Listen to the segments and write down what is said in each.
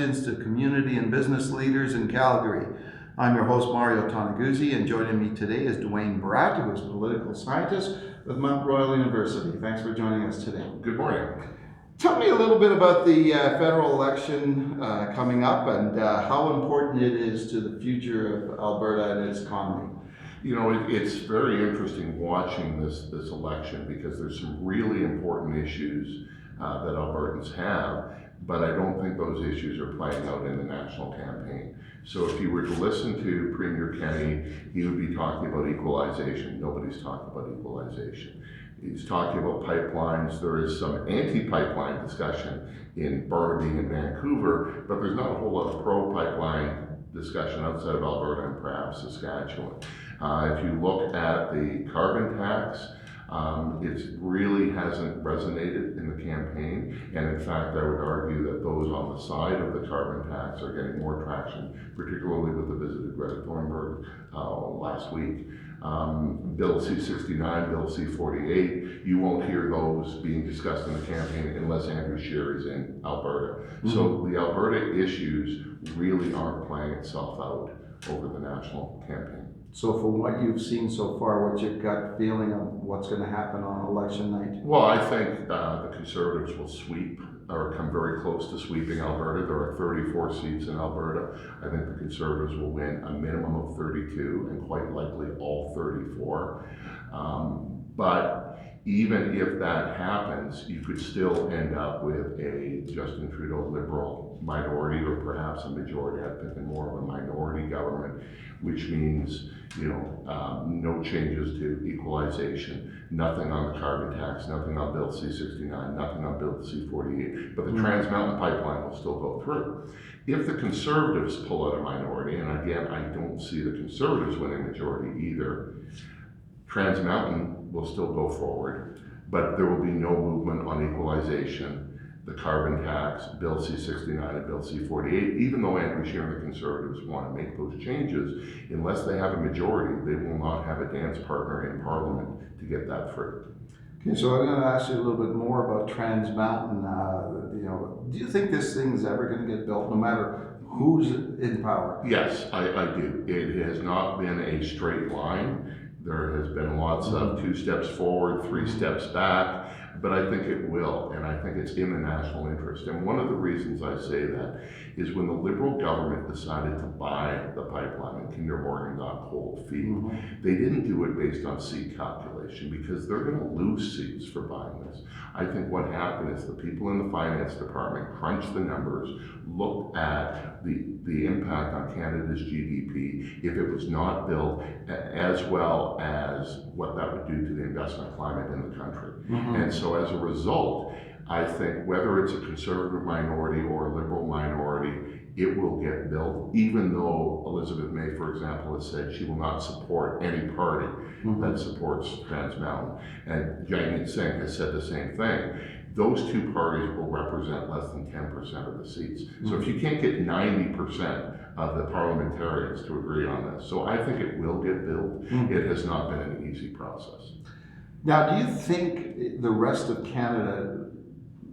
questions to community and business leaders in Calgary. I'm your host, Mario Toneguzzi, and joining me today is Duane Bratt, who is a political scientist with Mount Royal University. Thanks for joining us today. Good morning. Tell me a little bit about the federal election coming up and how important it is to the future of Alberta and its economy. You know, it's very interesting watching this election because there's some really important issues that Albertans have, but I don't think those issues are playing out in the national campaign. So if you were to listen to Premier Kenney, he would be talking about equalization. Nobody's talking about equalization. He's talking about pipelines. There is some anti-pipeline discussion in Burnaby and Vancouver, but there's not a whole lot of pro-pipeline discussion outside of Alberta and perhaps Saskatchewan. If you look at the carbon tax, it really hasn't resonated in the campaign, and in fact I would argue that those on the side of the carbon tax are getting more traction, particularly with the visit of Greta Thunberg last week. Bill C-69, Bill C-48, you won't hear those being discussed in the campaign unless Andrew Scheer is in Alberta. So the Alberta issues really aren't playing itself out over the national campaign. So from what you've seen so far, what's your gut feeling of what's going to happen on election night? Well, I think the Conservatives will sweep or come very close to sweeping Alberta. There are 34 seats in Alberta. I think the Conservatives will win a minimum of 32 and quite likely all 34. But even if that happens, you could still end up with a Justin Trudeau Liberal minority or perhaps a majority. I'm thinking more of a minority government, which means, no changes to equalization, nothing on the carbon tax, nothing on Bill C-69, nothing on Bill C-48, but the Trans Mountain Pipeline will still go through. If the Conservatives pull out a minority, and again, I don't see the Conservatives winning majority either, Trans Mountain will still go forward, but there will be no movement on equalization, the carbon tax, Bill C-69 and Bill C-48, even though Andrew Scheer and the Conservatives want to make those changes, unless they have a majority, they will not have a dance partner in Parliament to get that through. Okay, so I'm going to ask you a little bit more about Trans Mountain. Do you think this thing is ever going to get built, no matter who's in power? Yes, I do. It has not been a straight line. There has been lots of 2 steps forward, 3 steps back, but I think it will, and I think it's in the national interest. And one of the reasons I say that is when the Liberal government decided to buy the pipeline and Kinder Morgan got cold feet, they didn't do it based on seat calculation because they're going to lose seats for buying this. I think what happened is the people in the finance department crunched the numbers, looked at the impact on Canada's GDP if it was not built, as well as what that would do to the investment climate in the country. And so as a result, I think whether it's a Conservative minority or a Liberal minority, it will get built, even though Elizabeth May, for example, has said she will not support any party that supports Trans Mountain. And Jagmeet Singh has said the same thing. Those 2 parties will represent less than 10% of the seats. So if you can't get 90% of the parliamentarians to agree on this, so I think it will get built. It has not been an easy process. Now, do you think the rest of Canada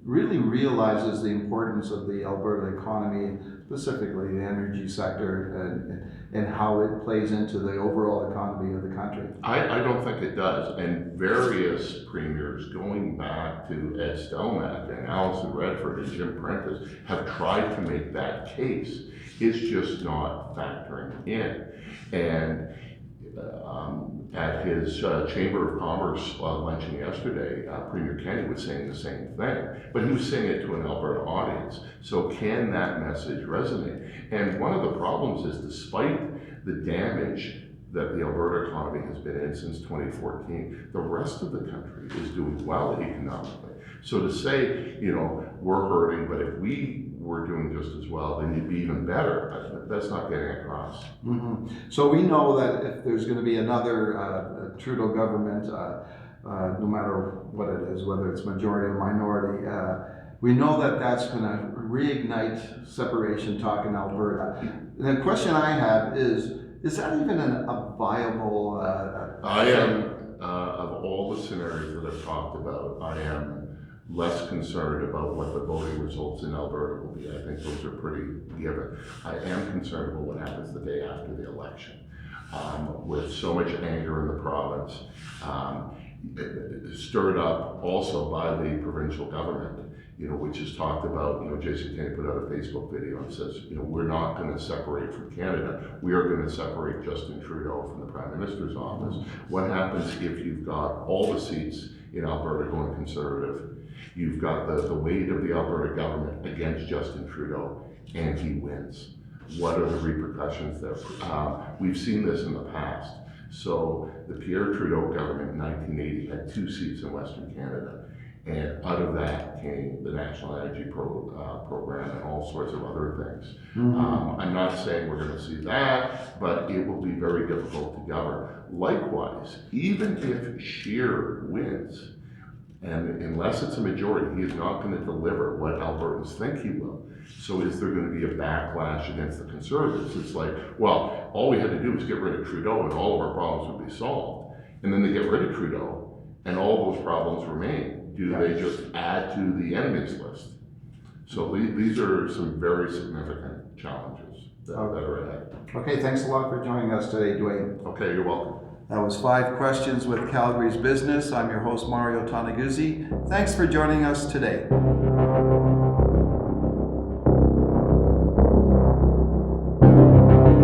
really realizes the importance of the Alberta economy, specifically the energy sector, and how it plays into the overall economy of the country? I don't think it does. And various premiers, going back to Ed Stelmach and Alison Redford and Jim Prentice, have tried to make that case. It's just not factoring in. And at his Chamber of Commerce luncheon yesterday, Premier Kenney was saying the same thing, but he was saying it to an Alberta audience. So can that message resonate? And one of the problems is, despite the damage that the Alberta economy has been in since 2014, the rest of the country is doing well economically. So to say, we're hurting, but if we were doing just as well, then you'd be even better, that's not getting across. So we know that if there's going to be another Trudeau government, no matter what it is, whether it's majority or minority, we know that that's going to reignite separation talk in Alberta. And the question I have is that even a viable I am, of all the scenarios that I've talked about, I am less concerned about what the voting results in Alberta will be. I think those are pretty given. I am concerned about what happens the day after the election. With so much anger in the province, stirred up also by the provincial government, which has talked about, Jason Kenney put out a Facebook video and says, we're not going to separate from Canada. We are going to separate Justin Trudeau from the Prime Minister's office. What happens if you've got all the seats in Alberta going Conservative? You've got the weight of the Alberta government against Justin Trudeau, and he wins. What are the repercussions there? We've seen this in the past. So the Pierre Trudeau government in 1980 had 2 seats in Western Canada. And out of that came the National Energy Program and all sorts of other things. I'm not saying we're going to see that, but it will be very difficult to govern. Likewise, even if Scheer wins, and unless it's a majority, he is not going to deliver what Albertans think he will. So is there going to be a backlash against the Conservatives? It's like, well, all we had to do was get rid of Trudeau and all of our problems would be solved. And then they get rid of Trudeau and all those problems remain. Do they just add to the enemies list? So these are some very significant challenges that are ahead. Okay, thanks a lot for joining us today, Duane. Okay, you're welcome. That was 5 Questions with Calgary's Business. I'm your host, Mario Toneguzzi. Thanks for joining us today.